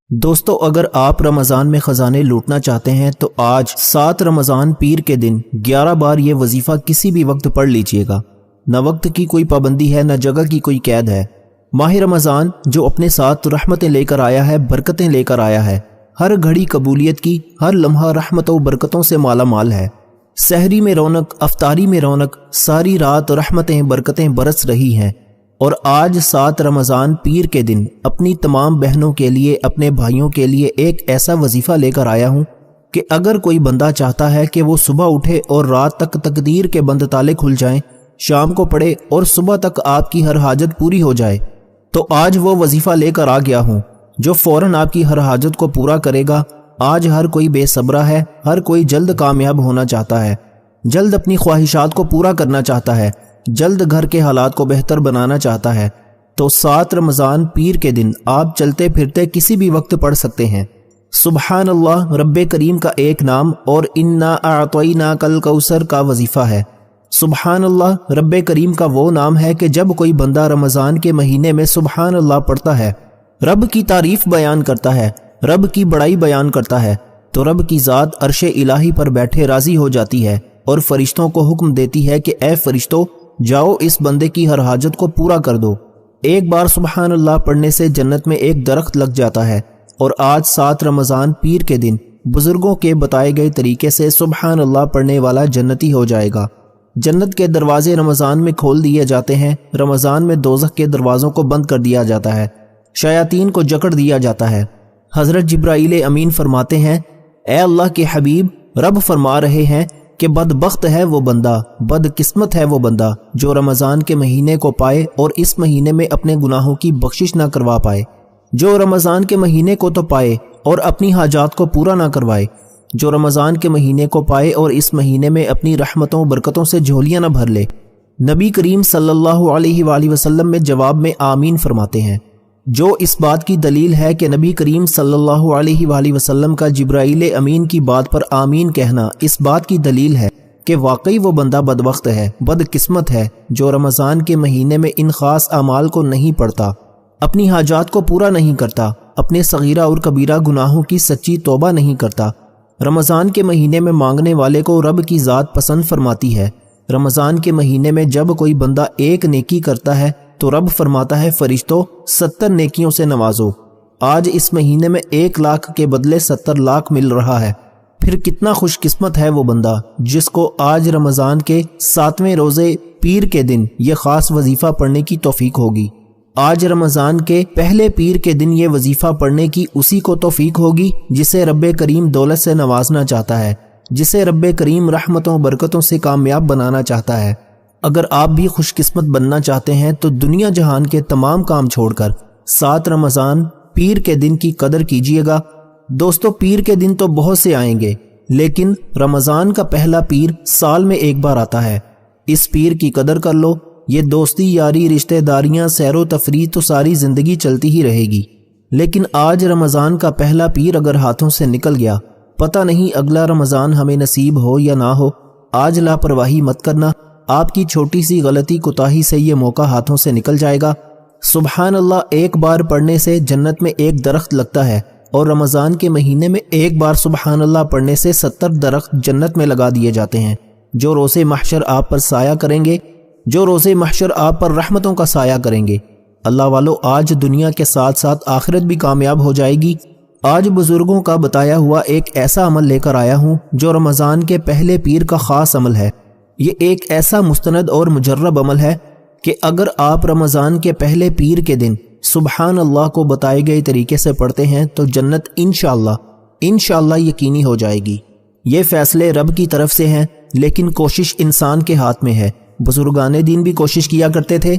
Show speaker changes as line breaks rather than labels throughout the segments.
دوستو، اگر آپ رمضان میں خزانے لوٹنا چاہتے ہیں تو آج 7 رمضان پیر کے دن 11 بار یہ وظیفہ کسی بھی وقت پڑھ لیجئے گا۔ نہ وقت کی کوئی پابندی ہے، نہ جگہ کی کوئی قید ہے۔ ماہ رمضان جو اپنے ساتھ رحمتیں لے کر آیا ہے، برکتیں لے کر آیا ہے، ہر گھڑی قبولیت کی، ہر لمحہ رحمتوں و برکتوں سے مالا مال ہے۔ سحری میں رونق، افطاری میں رونق، ساری رات رحمتیں برکتیں برس رہی ہیں۔ اور آج 7 رمضان پیر کے دن اپنی تمام بہنوں کے لیے، اپنے بھائیوں کے لیے ایک ایسا وظیفہ لے کر آیا ہوں کہ اگر کوئی بندہ چاہتا ہے کہ وہ صبح اٹھے اور رات تک تقدیر کے بند تالے کھل جائیں، شام کو پڑھے اور صبح تک آپ کی ہر حاجت پوری ہو جائے، تو آج وہ وظیفہ لے کر آ گیا ہوں جو فوراً آپ کی ہر حاجت کو پورا کرے گا۔ آج ہر کوئی بے صبرا ہے، ہر کوئی جلد کامیاب ہونا چاہتا ہے، جلد اپنی خواہشات کو پورا کرنا چاہتا ہے، جلد گھر کے حالات کو بہتر بنانا چاہتا ہے۔ تو 7 رمضان پیر کے دن آپ چلتے پھرتے کسی بھی وقت پڑھ سکتے ہیں۔ سبحان اللہ رب کریم کا ایک نام اور انا اعطیناک الکوثر کا وظیفہ ہے۔ سبحان اللہ رب کریم کا وہ نام ہے کہ جب کوئی بندہ رمضان کے مہینے میں سبحان اللہ پڑھتا ہے، رب کی تعریف بیان کرتا ہے، رب کی بڑائی بیان کرتا ہے، تو رب کی ذات عرش الہی پر بیٹھے راضی ہو جاتی ہے اور فرشتوں کو حکم دیتی ہے کہ اے فرشتوں، جاؤ اس بندے کی ہر حاجت کو پورا کر دو۔ ایک بار سبحان اللہ پڑھنے سے جنت میں ایک درخت لگ جاتا ہے۔ اور آج 7 رمضان پیر کے دن بزرگوں کے بتائے گئے طریقے سے سبحان اللہ پڑھنے والا جنتی ہو جائے گا۔ جنت کے دروازے رمضان میں کھول دیے جاتے ہیں، رمضان میں دوزخ کے دروازوں کو بند کر دیا جاتا ہے، شیاطین کو جکڑ دیا جاتا ہے۔ حضرت جبرائیل امین فرماتے ہیں، اے اللہ کے حبیب، رب فرما رہے ہیں کہ بدبخت ہے وہ بندہ، بدقسمت ہے وہ بندہ جو رمضان کے مہینے کو پائے اور اس مہینے میں اپنے گناہوں کی بخشش نہ کروا پائے، جو رمضان کے مہینے کو تو پائے اور اپنی حاجات کو پورا نہ کروائے، جو رمضان کے مہینے کو پائے اور اس مہینے میں اپنی رحمتوں برکتوں سے جھولیاں نہ بھر لے۔ نبی کریم صلی اللہ علیہ وآلہ وسلم میں جواب میں آمین فرماتے ہیں، جو اس بات کی دلیل ہے کہ نبی کریم صلی اللہ علیہ وآلہ وسلم کا جبرائیل امین کی بات پر آمین کہنا اس بات کی دلیل ہے کہ واقعی وہ بندہ بدبخت ہے، بدقسمت ہے جو رمضان کے مہینے میں ان خاص اعمال کو نہیں پڑھتا، اپنی حاجات کو پورا نہیں کرتا، اپنے صغیرہ اور کبیرہ گناہوں کی سچی توبہ نہیں کرتا۔ رمضان کے مہینے میں مانگنے والے کو رب کی ذات پسند فرماتی ہے۔ رمضان کے مہینے میں جب کوئی بندہ ایک نیکی کرتا ہے تو رب فرماتا ہے، فرشتوں 70 نیکیوں سے نوازو۔ آج اس مہینے میں 1 لاکھ کے بدلے 70 لاکھ مل رہا ہے۔ پھر کتنا خوش قسمت ہے وہ بندہ جس کو آج رمضان کے 7ویں روزے پیر کے دن یہ خاص وظیفہ پڑھنے کی توفیق ہوگی۔ آج رمضان کے پہلے پیر کے دن یہ وظیفہ پڑھنے کی اسی کو توفیق ہوگی جسے رب کریم دولت سے نوازنا چاہتا ہے، جسے رب کریم رحمتوں برکتوں سے کامیاب بنانا چاہتا ہے۔ اگر آپ بھی خوش قسمت بننا چاہتے ہیں تو دنیا جہان کے تمام کام چھوڑ کر 7 رمضان پیر کے دن کی قدر کیجئے گا۔ دوستو، پیر کے دن تو بہت سے آئیں گے، لیکن رمضان کا پہلا پیر سال میں ایک بار آتا ہے۔ اس پیر کی قدر کر لو۔ یہ دوستی، یاری، رشتہ داریاں، سیر و تفریح تو ساری زندگی چلتی ہی رہے گی، لیکن آج رمضان کا پہلا پیر اگر ہاتھوں سے نکل گیا، پتہ نہیں اگلا رمضان ہمیں نصیب ہو یا نہ ہو۔ آج لاپرواہی مت کرنا، آپ کی چھوٹی سی غلطی کوتاہی سے یہ موقع ہاتھوں سے نکل جائے گا۔ سبحان اللہ ایک بار پڑھنے سے جنت میں ایک درخت لگتا ہے، اور رمضان کے مہینے میں ایک بار سبحان اللہ پڑھنے سے 70 درخت جنت میں لگا دیے جاتے ہیں، جو روز محشر آپ پر سایہ کریں گے، جو روز محشر آپ پر رحمتوں کا سایہ کریں گے۔ اللہ والو، آج دنیا کے ساتھ ساتھ آخرت بھی کامیاب ہو جائے گی۔ آج بزرگوں کا بتایا ہوا ایک ایسا عمل لے کر آیا ہوں جو رمضان کے پہلے پیر کا خاص عمل ہے۔ یہ ایک ایسا مستند اور مجرب عمل ہے کہ اگر آپ رمضان کے پہلے پیر کے دن سبحان اللہ کو بتائے گئے طریقے سے پڑھتے ہیں تو جنت انشاءاللہ یقینی ہو جائے گی۔ یہ فیصلے رب کی طرف سے ہیں، لیکن کوشش انسان کے ہاتھ میں ہے۔ بزرگان دین بھی کوشش کیا کرتے تھے،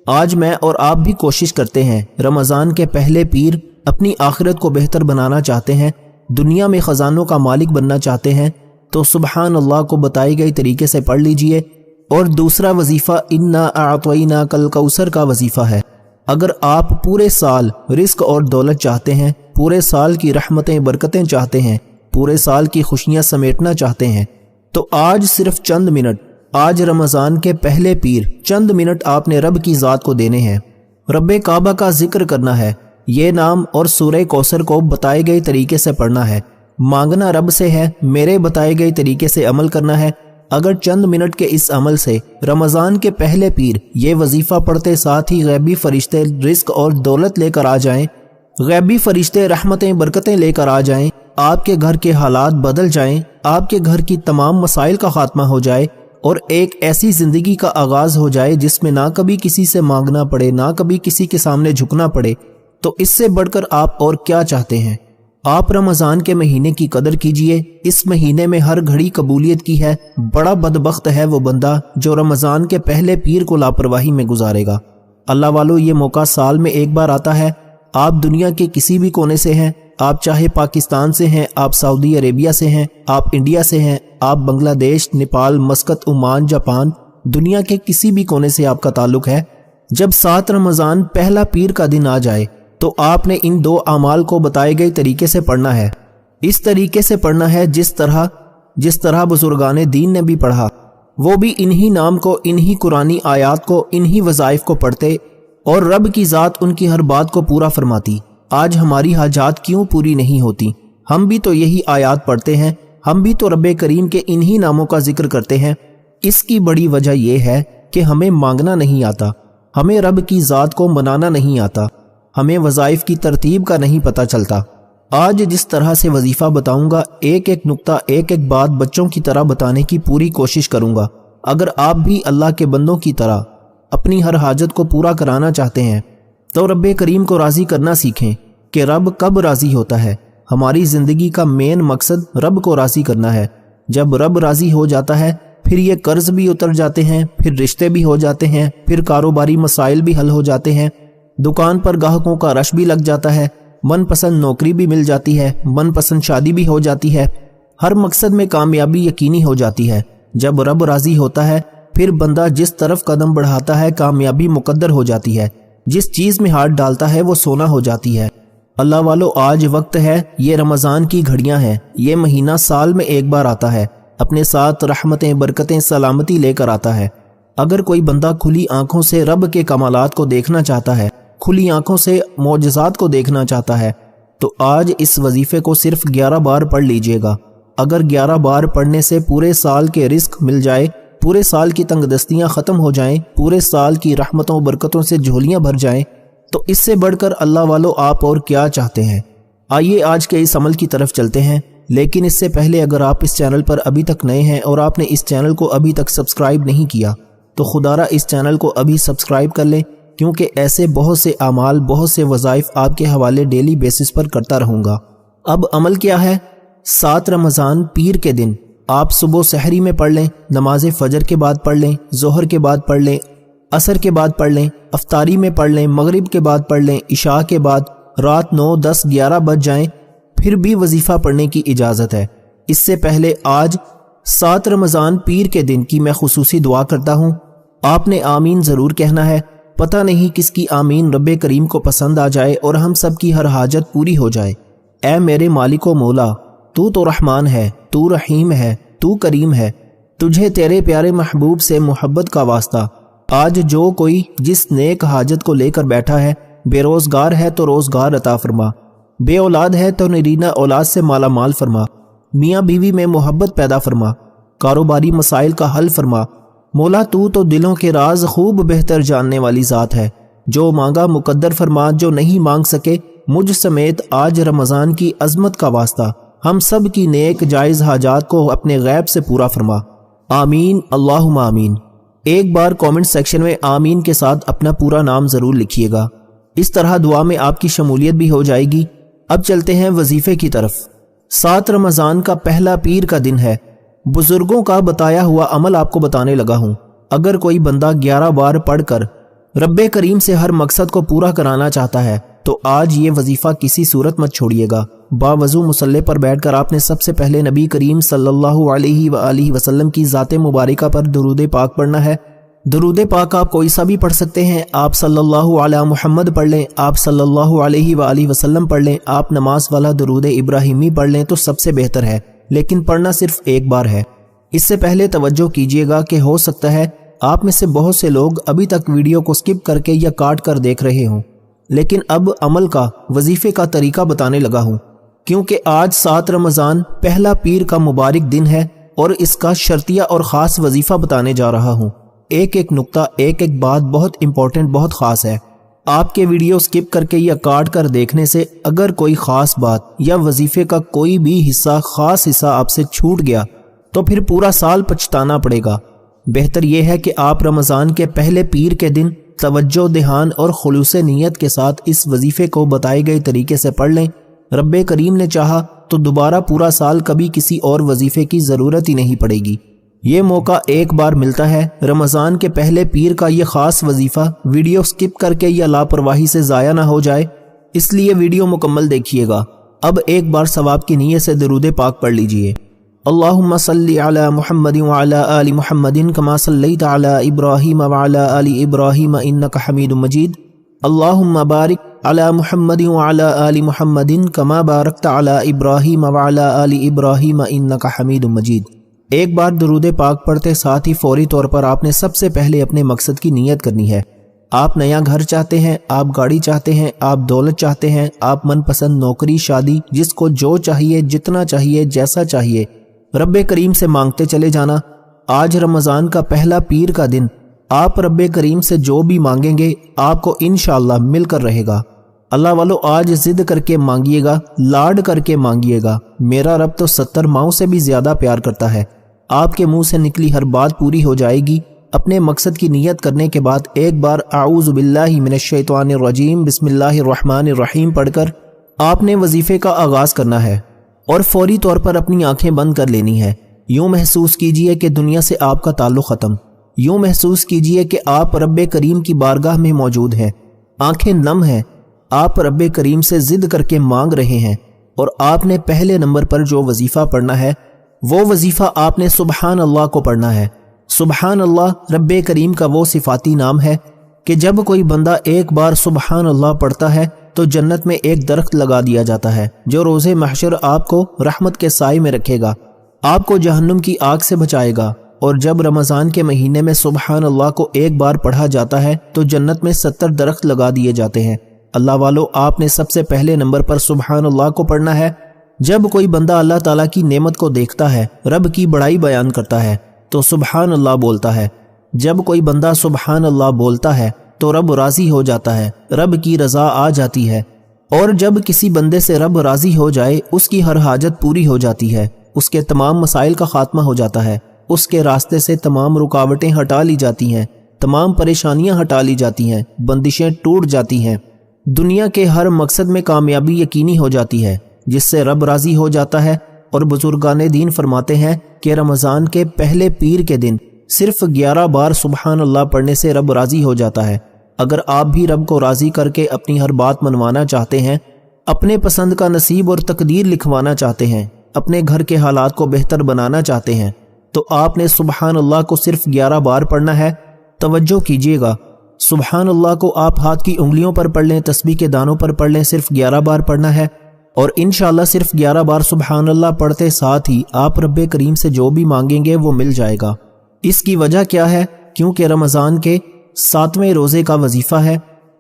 آج میں اور آپ بھی کوشش کرتے ہیں۔ رمضان کے پہلے پیر اپنی آخرت کو بہتر بنانا چاہتے ہیں، دنیا میں خزانوں کا مالک بننا چاہتے ہیں، تو سبحان اللہ کو بتائی گئی طریقے سے پڑھ لیجئے۔ اور دوسرا وظیفہ انا اعطیناک الکوثر کا وظیفہ ہے۔ اگر آپ پورے سال رزق اور دولت چاہتے ہیں، پورے سال کی رحمتیں برکتیں چاہتے ہیں، پورے سال کی خوشیاں سمیٹنا چاہتے ہیں، تو آج صرف چند منٹ، آج رمضان کے پہلے پیر چند منٹ آپ نے رب کی ذات کو دینے ہیں۔ رب کعبہ کا ذکر کرنا ہے، یہ نام اور سورہ کوثر کو بتائے گئے طریقے سے پڑھنا ہے۔ مانگنا رب سے ہے، میرے بتائے گئے طریقے سے عمل کرنا ہے۔ اگر چند منٹ کے اس عمل سے رمضان کے پہلے پیر یہ وظیفہ پڑھتے ساتھ ہی غیبی فرشتے رزق اور دولت لے کر آ جائیں، غیبی فرشتے رحمتیں برکتیں لے کر آ جائیں، آپ کے گھر کے حالات بدل جائیں، آپ کے گھر کی تمام مسائل کا خاتمہ ہو جائے اور ایک ایسی زندگی کا آغاز ہو جائے جس میں نہ کبھی کسی سے مانگنا پڑے، نہ کبھی کسی کے سامنے جھکنا پڑے، تو اس سے بڑھ کر آپ اور کیا چاہتے ہیں؟ آپ رمضان کے مہینے کی قدر کیجئے، اس مہینے میں ہر گھڑی قبولیت کی ہے۔ بڑا بدبخت ہے وہ بندہ جو رمضان کے پہلے پیر کو لاپرواہی میں گزارے گا۔ اللہ والو، یہ موقع سال میں ایک بار آتا ہے۔ آپ دنیا کے کسی بھی کونے سے ہیں، آپ چاہے پاکستان سے ہیں، آپ سعودی عربیہ سے ہیں، آپ انڈیا سے ہیں، آپ بنگلہ دیش، نیپال، مسقط، عمان، جاپان، دنیا کے کسی بھی کونے سے آپ کا تعلق ہے۔ جب 7 رمضان پہلا پیر کا دن آ جائے تو آپ نے ان 2 اعمال کو بتائے گئے طریقے سے پڑھنا ہے۔ اس طریقے سے پڑھنا ہے جس طرح بزرگان دین نے بھی پڑھا، وہ بھی انہی نام کو، انہی قرآنی آیات کو، انہی وظائف کو پڑھتے اور رب کی ذات ان کی ہر بات کو پورا فرماتی۔ آج ہماری حاجات کیوں پوری نہیں ہوتی؟ ہم بھی تو یہی آیات پڑھتے ہیں، ہم بھی تو رب کریم کے انہی ناموں کا ذکر کرتے ہیں۔ اس کی بڑی وجہ یہ ہے کہ ہمیں مانگنا نہیں آتا، ہمیں رب کی ذات کو منانا نہیں آتا، ہمیں وظائف کی ترتیب کا نہیں پتہ چلتا۔ آج جس طرح سے وظیفہ بتاؤں گا، ایک ایک نقطہ، ایک ایک بات بچوں کی طرح بتانے کی پوری کوشش کروں گا۔ اگر آپ بھی اللہ کے بندوں کی طرح اپنی ہر حاجت کو پورا کرانا چاہتے ہیں تو رب کریم کو راضی کرنا سیکھیں کہ رب کب راضی ہوتا ہے۔ ہماری زندگی کا مین مقصد رب کو راضی کرنا ہے۔ جب رب راضی ہو جاتا ہے پھر یہ قرض بھی اتر جاتے ہیں، پھر رشتے بھی ہو جاتے ہیں، پھر کاروباری مسائل بھی حل ہو جاتے ہیں، دکان پر گاہکوں کا رش بھی لگ جاتا ہے، من پسند نوکری بھی مل جاتی ہے، من پسند شادی بھی ہو جاتی ہے، ہر مقصد میں کامیابی یقینی ہو جاتی ہے۔ جب رب راضی ہوتا ہے پھر بندہ جس طرف قدم بڑھاتا ہے کامیابی مقدر ہو جاتی ہے، جس چیز میں ہاتھ ڈالتا ہے وہ سونا ہو جاتی ہے۔ اللہ والو، آج وقت ہے، یہ رمضان کی گھڑیاں ہیں، یہ مہینہ سال میں ایک بار آتا ہے، اپنے ساتھ رحمتیں، برکتیں، سلامتی لے کر آتا ہے۔ اگر کوئی بندہ کھلی آنکھوں سے رب کے کمالات کو دیکھنا چاہتا ہے، کھلی آنکھوں سے معجزات کو دیکھنا چاہتا ہے، تو آج اس وظیفے کو صرف 11 بار پڑھ لیجئے گا۔ اگر 11 بار پڑھنے سے پورے سال کے رزق مل جائے، پورے سال کی تنگ دستیاں ختم ہو جائیں، پورے سال کی رحمتوں برکتوں سے جھولیاں بھر جائیں، تو اس سے بڑھ کر اللہ والو آپ اور کیا چاہتے ہیں؟ آئیے آج کے اس عمل کی طرف چلتے ہیں، لیکن اس سے پہلے اگر آپ اس چینل پر ابھی تک نئے ہیں اور آپ نے اس چینل کو ابھی تک سبسکرائب نہیں کیا تو خدارہ اس چینل کو ابھی سبسکرائب کر لیں، کیونکہ ایسے بہت سے اعمال، بہت سے وظائف آپ کے حوالے ڈیلی بیسس پر کرتا رہوں گا۔ اب عمل کیا ہے؟ 7 رمضان پیر کے دن آپ صبح سحری میں پڑھ لیں، نماز فجر کے بعد پڑھ لیں، ظہر کے بعد پڑھ لیں، عصر کے بعد پڑھ لیں، افطاری میں پڑھ لیں، مغرب کے بعد پڑھ لیں، عشاء کے بعد، رات 9، 10، 11 بج جائیں پھر بھی وظیفہ پڑھنے کی اجازت ہے۔ اس سے پہلے آج 7 رمضان پیر کے دن کی میں خصوصی دعا کرتا ہوں، آپ نے آمین ضرور کہنا ہے۔ پتہ نہیں کس کی آمین رب کریم کو پسند آ جائے اور ہم سب کی ہر حاجت پوری ہو جائے۔ اے میرے مالک و مولا، تو رحمان ہے، تو رحیم ہے، تو کریم ہے، تجھے تیرے پیارے محبوب سے محبت کا واسطہ۔ آج جو کوئی جس نیک حاجت کو لے کر بیٹھا ہے، بے روزگار ہے تو روزگار عطا فرما، بے اولاد ہے تو نرینہ اولاد سے مالا مال فرما، میاں بیوی میں محبت پیدا فرما، کاروباری مسائل کا حل فرما۔ مولا تو دلوں کے راز خوب بہتر جاننے والی ذات ہے، جو مانگا مقدر فرما، جو نہیں مانگ سکے مجھ سمیت آج رمضان کی عظمت کا واسطہ ہم سب کی نیک جائز حاجات کو اپنے غیب سے پورا فرما۔ آمین، اللہم آمین۔ ایک بار کامنٹ سیکشن میں آمین کے ساتھ اپنا پورا نام ضرور لکھیے گا، اس طرح دعا میں آپ کی شمولیت بھی ہو جائے گی۔ اب چلتے ہیں وظیفے کی طرف۔ 7 رمضان کا پہلا پیر کا دن ہے۔ بزرگوں کا بتایا ہوا عمل آپ کو بتانے لگا ہوں۔ اگر کوئی بندہ 11 بار پڑھ کر رب کریم سے ہر مقصد کو پورا کرانا چاہتا ہے تو آج یہ وظیفہ کسی صورت مت چھوڑیے گا۔ باوضو مصلی پر بیٹھ کر آپ نے سب سے پہلے نبی کریم صلی اللہ علیہ وآلہ وسلم کی ذات مبارکہ پر درود پاک پڑھنا ہے۔ درود پاک آپ کوئی سا بھی پڑھ سکتے ہیں، آپ صلی اللہ علی محمد پڑھ لیں، آپ صلی اللہ علیہ وآلہ وسلم پڑھ لیں، آپ نماز والا درود ابراہیمی پڑھ لیں تو سب سے بہتر ہے، لیکن پڑھنا صرف ایک بار ہے۔ اس سے پہلے توجہ کیجیے گا کہ ہو سکتا ہے آپ میں سے بہت سے لوگ ابھی تک ویڈیو کو سکپ کر کے یا کاٹ کر دیکھ رہے ہوں، لیکن اب عمل کا وظیفے کا طریقہ بتانے لگا ہوں، کیونکہ آج 7 رمضان پہلا پیر کا مبارک دن ہے اور اس کا شرطیہ اور خاص وظیفہ بتانے جا رہا ہوں۔ ایک ایک نقطہ، ایک ایک بات بہت امپورٹنٹ، بہت خاص ہے۔ آپ کے ویڈیو سکپ کر کے یا کاٹ کر دیکھنے سے اگر کوئی خاص بات یا وظیفے کا کوئی بھی خاص حصہ آپ سے چھوٹ گیا تو پھر پورا سال پچھتانا پڑے گا۔ بہتر یہ ہے کہ آپ رمضان کے پہلے پیر کے دن توجہ، دھیان اور خلوص نیت کے ساتھ اس وظیفے کو بتائے گئے طریقے سے پڑھ لیں۔ رب کریم نے چاہا تو دوبارہ پورا سال کبھی کسی اور وظیفے کی ضرورت ہی نہیں پڑے گی۔ یہ موقع ایک بار ملتا ہے، رمضان کے پہلے پیر کا یہ خاص وظیفہ ویڈیو سکپ کر کے یا لاپرواہی سے ضائع نہ ہو جائے، اس لیے ویڈیو مکمل دیکھیے گا۔ اب ایک بار ثواب کی نیت سے درود پاک پڑھ لیجئے۔ اللہم صلی علی محمد وعلی آل محمد کما صلیت علی ابراہیم وعلی آل ابراہیم انک حمید مجید۔ اللہم بارک علی محمد وعلی آل محمد کما بارکت علی ابراہیم وعلی آل ابراہیم انک حمید مجید۔ ایک بار درود پاک پڑھتے ساتھ ہی فوری طور پر آپ نے سب سے پہلے اپنے مقصد کی نیت کرنی ہے۔ آپ نیا گھر چاہتے ہیں، آپ گاڑی چاہتے ہیں، آپ دولت چاہتے ہیں، آپ من پسند نوکری، شادی، جس کو جو چاہیے، جتنا چاہیے، جیسا چاہیے، رب کریم سے مانگتے چلے جانا۔ آج رمضان کا پہلا پیر کا دن، آپ رب کریم سے جو بھی مانگیں گے آپ کو انشاءاللہ مل کر رہے گا۔ اللہ والو آج ضد کر کے مانگیے گا، لاڈ کر کے مانگیے گا۔ میرا رب تو 70 ماؤں سے بھی زیادہ پیار کرتا ہے۔ آپ کے منہ سے نکلی ہر بات پوری ہو جائے گی۔ اپنے مقصد کی نیت کرنے کے بعد ایک بار اعوذ باللہ من الشیطان الرجیم بسم اللہ الرحمن الرحیم پڑھ کر آپ نے وظیفے کا آغاز کرنا ہے اور فوری طور پر اپنی آنکھیں بند کر لینی ہے۔ یوں محسوس کیجئے کہ دنیا سے آپ کا تعلق ختم، یوں محسوس کیجئے کہ آپ رب کریم کی بارگاہ میں موجود ہیں، آنکھیں نم ہیں، آپ رب کریم سے ضد کر کے مانگ رہے ہیں، اور آپ نے پہلے نمبر پر جو وظیفہ پڑھنا ہے وہ وظیفہ آپ نے سبحان اللہ کو پڑھنا ہے۔ سبحان اللہ رب کریم کا وہ صفاتی نام ہے کہ جب کوئی بندہ ایک بار سبحان اللہ پڑھتا ہے تو جنت میں ایک درخت لگا دیا جاتا ہے جو روز محشر آپ کو رحمت کے سائے میں رکھے گا، آپ کو جہنم کی آگ سے بچائے گا۔ اور جب رمضان کے مہینے میں سبحان اللہ کو ایک بار پڑھا جاتا ہے تو جنت میں 70 درخت لگا دیے جاتے ہیں۔ اللہ والو آپ نے سب سے پہلے نمبر پر سبحان اللہ کو پڑھنا ہے۔ جب کوئی بندہ اللہ تعالیٰ کی نعمت کو دیکھتا ہے، رب کی بڑائی بیان کرتا ہے تو سبحان اللہ بولتا ہے۔ جب کوئی بندہ سبحان اللہ بولتا ہے تو رب راضی ہو جاتا ہے، رب کی رضا آ جاتی ہے۔ اور جب کسی بندے سے رب راضی ہو جائے اس کی ہر حاجت پوری ہو جاتی ہے، اس کے تمام مسائل کا خاتمہ ہو جاتا ہے، اس کے راستے سے تمام رکاوٹیں ہٹا لی جاتی ہیں، تمام پریشانیاں ہٹا لی جاتی ہیں، بندشیں ٹوٹ جاتی ہیں، دنیا کے ہر مقصد میں کامیابی یقینی ہو جاتی ہے، جس سے رب راضی ہو جاتا ہے۔ اور بزرگان دین فرماتے ہیں کہ رمضان کے پہلے پیر کے دن صرف 11 بار سبحان اللہ پڑھنے سے رب راضی ہو جاتا ہے۔ اگر آپ بھی رب کو راضی کر کے اپنی ہر بات منوانا چاہتے ہیں، اپنے پسند کا نصیب اور تقدیر لکھوانا چاہتے ہیں، اپنے گھر کے حالات کو بہتر بنانا چاہتے ہیں، تو آپ نے سبحان اللہ کو صرف 11 بار پڑھنا ہے۔ توجہ کیجئے گا، سبحان اللہ کو آپ ہاتھ کی انگلیوں پر پڑھ لیں، تسبیح کے دانوں پر پڑھ لیں، صرف 11 بار پڑھنا ہے، اور انشاءاللہ صرف 11 بار سبحان اللہ پڑھتے ساتھ ہی آپ رب کریم سے جو بھی مانگیں گے وہ مل جائے گا۔ اس کی وجہ کیا ہے؟ کیونکہ رمضان کے 7ویں روزے کا وظیفہ ہے،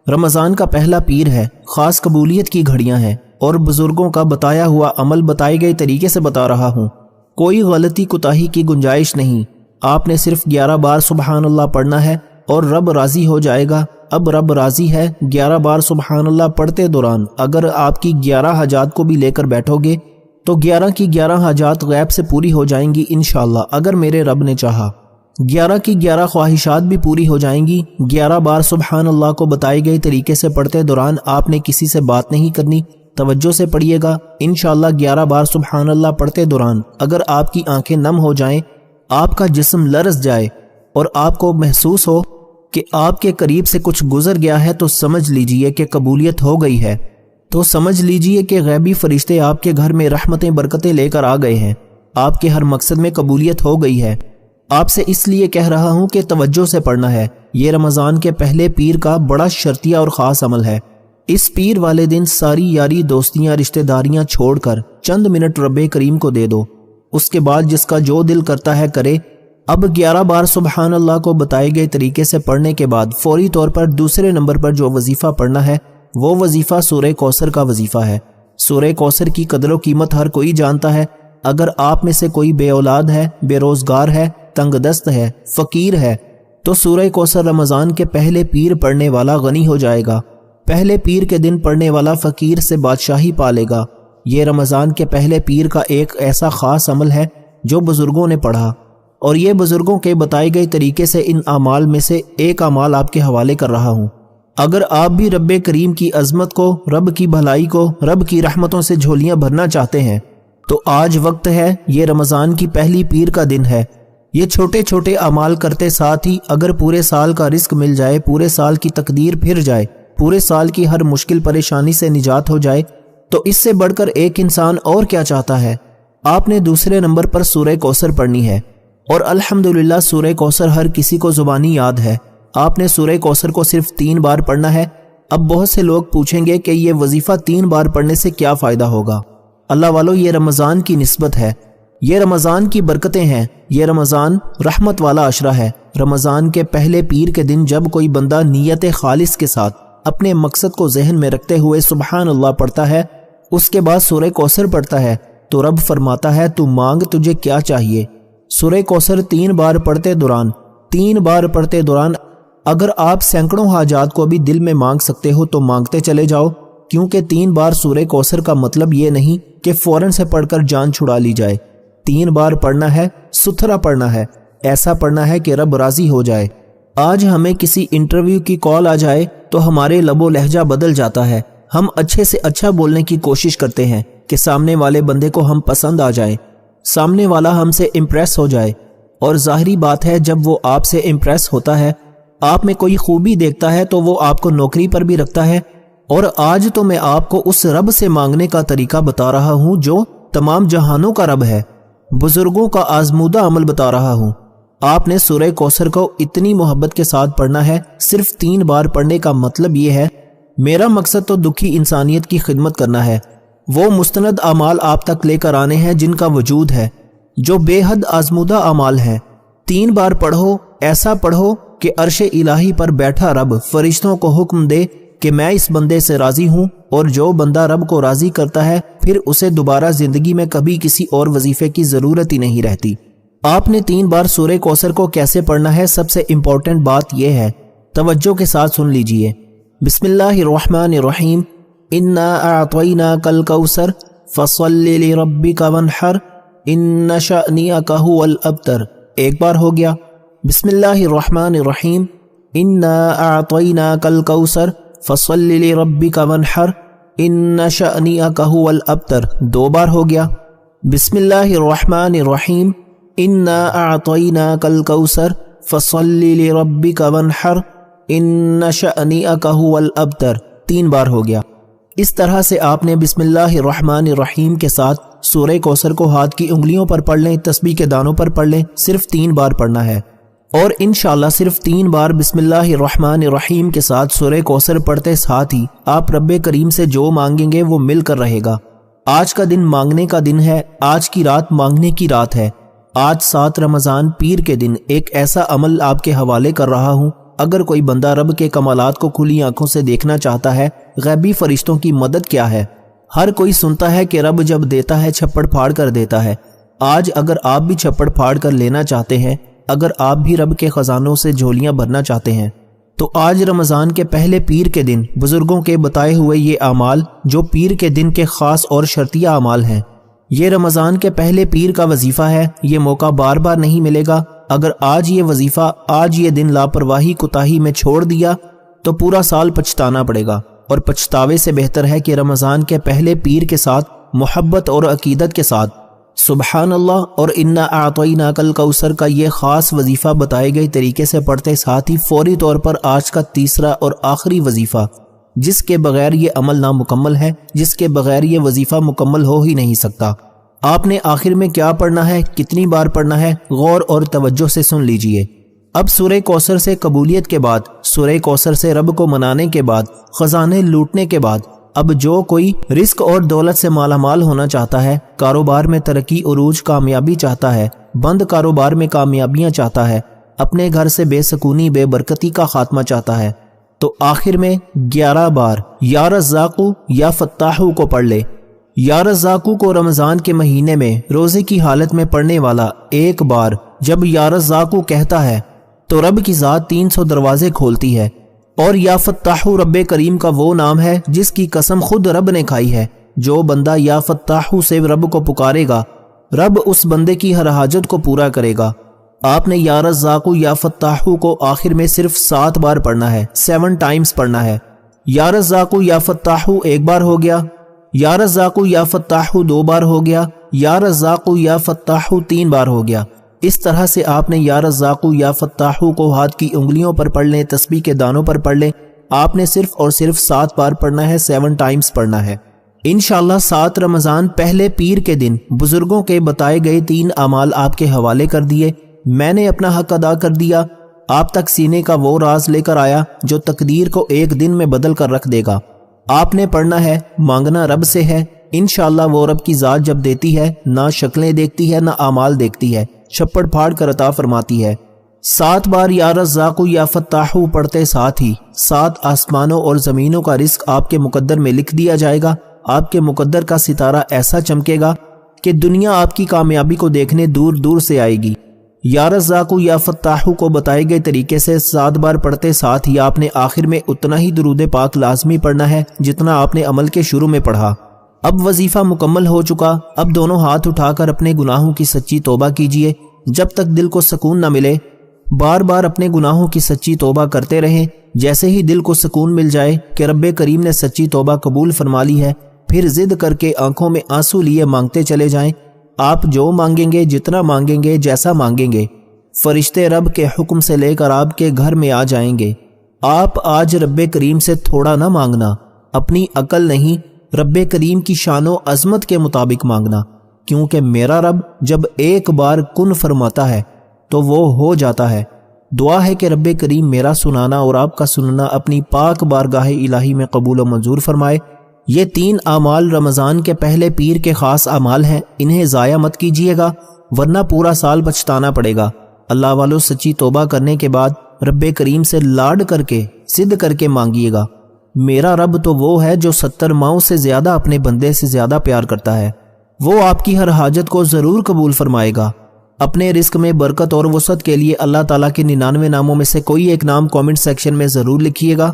رمضان کا پہلا پیر ہے، خاص قبولیت کی گھڑیاں ہیں، اور بزرگوں کا بتایا ہوا عمل بتائے گئے طریقے سے بتا رہا ہوں، کوئی غلطی کوتاہی کی گنجائش نہیں۔ آپ نے صرف 11 بار سبحان اللہ پڑھنا ہے اور رب راضی ہو جائے گا۔ اب رب راضی ہے، 11 بار سبحان اللہ پڑھتے دوران اگر آپ کی 11 حاجات کو بھی لے کر بیٹھو گے تو 11 کی 11 حاجات غیب سے پوری ہو جائیں گی انشاءاللہ، اگر میرے رب نے چاہا۔ 11 کی 11 خواہشات بھی پوری ہو جائیں گی۔ 11 بار سبحان اللہ کو بتائے گئے طریقے سے پڑھتے دوران آپ نے کسی سے بات نہیں کرنی۔ توجہ سے پڑھیے گا، انشاءاللہ 11 بار سبحان اللہ پڑھتے دوران اگر آپ کی آنکھیں نم ہو جائیں، آپ کا جسم لرز جائے اور آپ کو محسوس ہو کہ آپ کے قریب سے کچھ گزر گیا ہے تو سمجھ لیجئے کہ قبولیت ہو گئی ہے، تو سمجھ لیجئے کہ غیبی فرشتے آپ کے گھر میں رحمتیں برکتیں لے کر آ گئے ہیں، آپ کے ہر مقصد میں قبولیت ہو گئی ہے۔ آپ سے اس لیے کہہ رہا ہوں کہ توجہ سے پڑھنا ہے، یہ رمضان کے پہلے پیر کا بڑا شرطیہ اور خاص عمل ہے۔ اس پیر والے دن ساری یاری دوستیاں رشتہ داریاں چھوڑ کر چند منٹ رب کریم کو دے دو، اس کے بعد جس کا جو دل کرتا ہے کرے۔ اب 11 بار سبحان اللہ کو بتائے گئے طریقے سے پڑھنے کے بعد فوری طور پر دوسرے نمبر پر جو وظیفہ پڑھنا ہے وہ وظیفہ سورہ کوثر کا وظیفہ ہے۔ سورہ کوثر کی قدر و قیمت ہر کوئی جانتا ہے۔ اگر آپ میں سے کوئی بے اولاد ہے، بے روزگار ہے، تنگ دست ہے، فقیر ہے، تو سورہ کوثر رمضان کے پہلے پیر پڑھنے والا غنی ہو جائے گا۔ پہلے پیر کے دن پڑھنے والا فقیر سے بادشاہی پالے گا۔ یہ رمضان کے پہلے پیر کا ایک ایسا خاص عمل ہے جو بزرگوں نے پڑھا، اور یہ بزرگوں کے بتائے گئے طریقے سے ان اعمال میں سے ایک اعمال آپ کے حوالے کر رہا ہوں۔ اگر آپ بھی رب کریم کی عظمت کو، رب کی بھلائی کو، رب کی رحمتوں سے جھولیاں بھرنا چاہتے ہیں تو آج وقت ہے۔ یہ رمضان کی پہلی پیر کا دن ہے۔ یہ چھوٹے چھوٹے اعمال کرتے ساتھ ہی اگر پورے سال کا رزق مل جائے، پورے سال کی تقدیر پھر جائے، پورے سال کی ہر مشکل پریشانی سے نجات ہو جائے، تو اس سے بڑھ کر ایک انسان اور کیا چاہتا ہے؟ آپ نے دوسرے نمبر پر سورہ کوثر پڑھنی ہے، اور الحمدللہ سورہ کوثر ہر کسی کو زبانی یاد ہے۔ آپ نے سورہ کوثر کو صرف 3 بار پڑھنا ہے۔ اب بہت سے لوگ پوچھیں گے کہ یہ وظیفہ 3 بار پڑھنے سے کیا فائدہ ہوگا؟ اللہ والو، یہ رمضان کی نسبت ہے، یہ رمضان کی برکتیں ہیں، یہ رمضان رحمت والا عشرہ ہے۔ رمضان کے پہلے پیر کے دن جب کوئی بندہ نیت خالص کے ساتھ اپنے مقصد کو ذہن میں رکھتے ہوئے سبحان اللہ پڑھتا ہے، اس کے بعد سورہ کوثر پڑھتا ہے، تو رب فرماتا ہے تو مانگ تجھے کیا چاہیے۔ سورہ کوثر 3 بار پڑھتے دوران اگر آپ سینکڑوں حاجات کو بھی دل میں مانگ سکتے ہو تو مانگتے چلے جاؤ، کیونکہ 3 بار سورہ کوثر کا مطلب یہ نہیں کہ فوراً سے پڑھ کر جان چھڑا لی جائے۔ 3 بار پڑھنا ہے، ستھرا پڑھنا ہے، ایسا پڑھنا ہے کہ رب راضی ہو جائے۔ آج ہمیں کسی انٹرویو کی کال آ جائے تو ہمارے لب و لہجہ بدل جاتا ہے، ہم اچھے سے اچھا بولنے کی کوشش کرتے ہیں کہ سامنے والے بندے کو ہم پسند آ جائیں، سامنے والا ہم سے امپریس ہو جائے۔ اور ظاہری بات ہے جب وہ آپ سے امپریس ہوتا ہے، آپ میں کوئی خوبی دیکھتا ہے تو وہ آپ کو نوکری پر بھی رکھتا ہے۔ اور آج تو میں آپ کو اس رب سے مانگنے کا طریقہ بتا رہا ہوں جو تمام جہانوں کا رب ہے، بزرگوں کا آزمودہ عمل بتا رہا ہوں۔ آپ نے سورہ کوثر کو اتنی محبت کے ساتھ پڑھنا ہے۔ صرف 3 بار پڑھنے کا مطلب یہ ہے، میرا مقصد تو دکھی انسانیت کی خدمت کرنا ہے، وہ مستند اعمال آپ تک لے کر آنے ہیں جن کا وجود ہے، جو بے حد آزمودہ اعمال ہیں۔ 3 بار پڑھو، ایسا پڑھو کہ عرش الہی پر بیٹھا رب فرشتوں کو حکم دے کہ میں اس بندے سے راضی ہوں، اور جو بندہ رب کو راضی کرتا ہے پھر اسے دوبارہ زندگی میں کبھی کسی اور وظیفے کی ضرورت ہی نہیں رہتی۔ آپ نے 3 بار سورہ کوثر کو کیسے پڑھنا ہے؟ سب سے امپورٹنٹ بات یہ ہے، توجہ کے ساتھ سن لیجئے۔ بسم اللہ الرحمن الرحیم، انا اعطیناک الکوثر فصل لربک وانحر ان شأنک ھو الابتر۔ ایک بار ہو گیا۔ بسم اللہ الرحمن الرحیم، انا اعطیناک الکوثر فصل لربک وانحر ان شأنک ھو الابتر۔ 2 بار ہو گیا۔ بسم اللہ الرحمن الرحیم، انا اعطیناک الکوثر فصل لربک وانحر ان شأنک ھو الابتر۔ 3 بار ہو گیا۔ اس طرح سے آپ نے بسم اللہ الرحمن الرحیم کے ساتھ سورہ کوثر کو ہاتھ کی انگلیوں پر پڑھ لیں، تسبیح کے دانوں پر پڑھ لیں، صرف 3 بار پڑھنا ہے۔ اور انشاءاللہ صرف 3 بار بسم اللہ الرحمن الرحیم کے ساتھ سورہ کوثر پڑھتے ساتھ ہی آپ رب کریم سے جو مانگیں گے وہ مل کر رہے گا۔ آج کا دن مانگنے کا دن ہے، آج کی رات مانگنے کی رات ہے۔ آج 7 رمضان پیر کے دن ایک ایسا عمل آپ کے حوالے کر رہا ہوں، اگر کوئی بندہ رب کے کمالات کو کھلی آنکھوں سے دیکھنا چاہتا ہے، غیبی فرشتوں کی مدد کیا ہے؟ ہر کوئی سنتا ہے کہ رب جب دیتا ہے چھپڑ پھاڑ کر دیتا ہے۔ آج اگر آپ بھی چھپڑ پھاڑ کر لینا چاہتے ہیں، اگر آپ بھی رب کے خزانوں سے جھولیاں بھرنا چاہتے ہیں، تو آج رمضان کے پہلے پیر کے دن بزرگوں کے بتائے ہوئے یہ اعمال جو پیر کے دن کے خاص اور شرطیہ اعمال ہیں، یہ رمضان کے پہلے پیر کا وظیفہ ہے۔ یہ موقع بار بار نہیں ملے گا۔ اگر آج یہ وظیفہ، آج یہ دن لاپرواہی کوتاہی میں چھوڑ دیا تو پورا سال پچھتانا پڑے گا، اور پچھتاوے سے بہتر ہے کہ رمضان کے پہلے پیر کے ساتھ محبت اور عقیدت کے ساتھ سبحان اللہ اور انا اعطیناک الکوثر کا یہ خاص وظیفہ بتائے گئے طریقے سے پڑھتے ساتھ ہی فوری طور پر آج کا تیسرا اور آخری وظیفہ، جس کے بغیر یہ عمل نامکمل ہے، جس کے بغیر یہ وظیفہ مکمل ہو ہی نہیں سکتا۔ آپ نے آخر میں کیا پڑھنا ہے، کتنی بار پڑھنا ہے، غور اور توجہ سے سن لیجئے۔ اب سورہ کوثر سے قبولیت کے بعد، سورہ کوثر سے رب کو منانے کے بعد، خزانے لوٹنے کے بعد، اب جو کوئی رزق اور دولت سے مالا مال ہونا چاہتا ہے، کاروبار میں ترقی عروج کامیابی چاہتا ہے، بند کاروبار میں کامیابیاں چاہتا ہے، اپنے گھر سے بے سکونی بے برکتی کا خاتمہ چاہتا ہے، تو آخر میں 11 بار یا رزاقو یا فتاحو کو پڑھ لے۔ یا رزاقو کو رمضان کے مہینے میں روزے کی حالت میں پڑھنے والا ایک بار جب یا رزاقو کہتا ہے تو رب کی ذات 300 دروازے کھولتی ہے، اور یا فتاحو رب کریم کا وہ نام ہے جس کی قسم خود رب نے کھائی ہے۔ جو بندہ یا فتاحو سے رب کو پکارے گا، رب اس بندے کی ہر حاجت کو پورا کرے گا۔ آپ نے یا رزاقو یا فتاحو کو آخر میں صرف 7 بار پڑھنا ہے، 7 ٹائمز پڑھنا ہے۔ یا رزاقو یا فتاحو 1 بار ہو گیا، یا رزاقو یا فتاحو 2 بار ہو گیا، یا رزاقو یا فتاحو 3 بار ہو گیا۔ اس طرح سے آپ نے یا رزاقو یا فتاحو کو ہاتھ کی انگلیوں پر پڑھ لیں، تسبیح کے دانوں پر پڑھ لیں۔ آپ نے صرف اور صرف 7 بار پڑھنا ہے، 7 ٹائمز پڑھنا ہے۔ انشاءاللہ 7 رمضان پہلے پیر کے دن بزرگوں کے بتائے گئے 3 اعمال آپ کے حوالے کر دیے۔ میں نے اپنا حق ادا کر دیا، آپ تک سینے کا وہ راز لے کر آیا جو تقدیر کو ایک دن میں بدل کر رکھ دے گا۔ آپ نے پڑھنا ہے، مانگنا رب سے ہے۔ انشاءاللہ وہ رب کی ذات جب دیتی ہے نہ شکلیں دیکھتی ہے نہ اعمال دیکھتی ہے، چھپڑ پھاڑ کر عطا فرماتی ہے۔ 7 بار یا رزاقو یا فتاحو پڑھتے ساتھ ہی 7 آسمانوں اور زمینوں کا رزق آپ کے مقدر میں لکھ دیا جائے گا۔ آپ کے مقدر کا ستارہ ایسا چمکے گا کہ دنیا آپ کی کامیابی کو دیکھنے دور دور سے آئے گی۔ یا رزاقو یا فتاحو کو بتائے گئے طریقے سے 7 بار پڑھتے ساتھ ہی آپ نے آخر میں اتنا ہی درود پاک لازمی پڑھنا ہے جتنا آپ نے عمل کے شروع میں پڑھا۔ اب وظیفہ مکمل ہو چکا، اب دونوں ہاتھ اٹھا کر اپنے گناہوں کی سچی توبہ کیجئے۔ جب تک دل کو سکون نہ ملے بار بار اپنے گناہوں کی سچی توبہ کرتے رہیں۔ جیسے ہی دل کو سکون مل جائے کہ رب کریم نے سچی توبہ قبول فرما لی ہے، پھر ضد کر کے آنکھوں میں آنسو لیے مانگتے چلے جائیں۔ آپ جو مانگیں گے، جتنا مانگیں گے، جیسا مانگیں گے، فرشتے رب کے حکم سے لے کر آپ کے گھر میں آ جائیں گے۔ آپ آج رب کریم سے تھوڑا نہ مانگنا، اپنی عقل نہیں، رب کریم کی شان و عظمت کے مطابق مانگنا، کیونکہ میرا رب جب ایک بار کن فرماتا ہے تو وہ ہو جاتا ہے۔ دعا ہے کہ رب کریم میرا سنانا اور آپ کا سننا اپنی پاک بارگاہ الہی میں قبول و منظور فرمائے۔ یہ 3 اعمال رمضان کے پہلے پیر کے خاص اعمال ہیں، انہیں ضائع مت کیجیے گا ورنہ پورا سال پچھتانا پڑے گا۔ اللہ والو سچی توبہ کرنے کے بعد رب کریم سے لاڈ کر کے صد کر کے مانگیے گا۔ میرا رب تو وہ ہے جو 70 ماؤں سے زیادہ اپنے بندے سے زیادہ پیار کرتا ہے، وہ آپ کی ہر حاجت کو ضرور قبول فرمائے گا۔ اپنے رزق میں برکت اور وسعت کے لیے اللہ تعالیٰ کے 99 ناموں میں سے کوئی ایک نام کامنٹ سیکشن میں ضرور لکھیے گا۔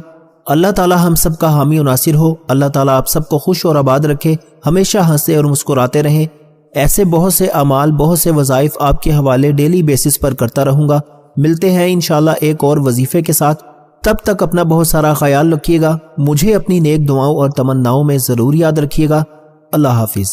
اللہ تعالیٰ ہم سب کا حامی و ناصر ہو۔ اللہ تعالیٰ آپ سب کو خوش اور آباد رکھے، ہمیشہ ہنسے اور مسکراتے رہیں۔ ایسے بہت سے اعمال، بہت سے وظائف آپ کے حوالے ڈیلی بیسس پر کرتا رہوں گا۔ ملتے ہیں انشاءاللہ ایک اور وظیفے کے ساتھ، تب تک اپنا بہت سارا خیال رکھیے گا۔ مجھے اپنی نیک دعاؤں اور تمناؤں میں ضرور یاد رکھیے گا۔ اللہ حافظ۔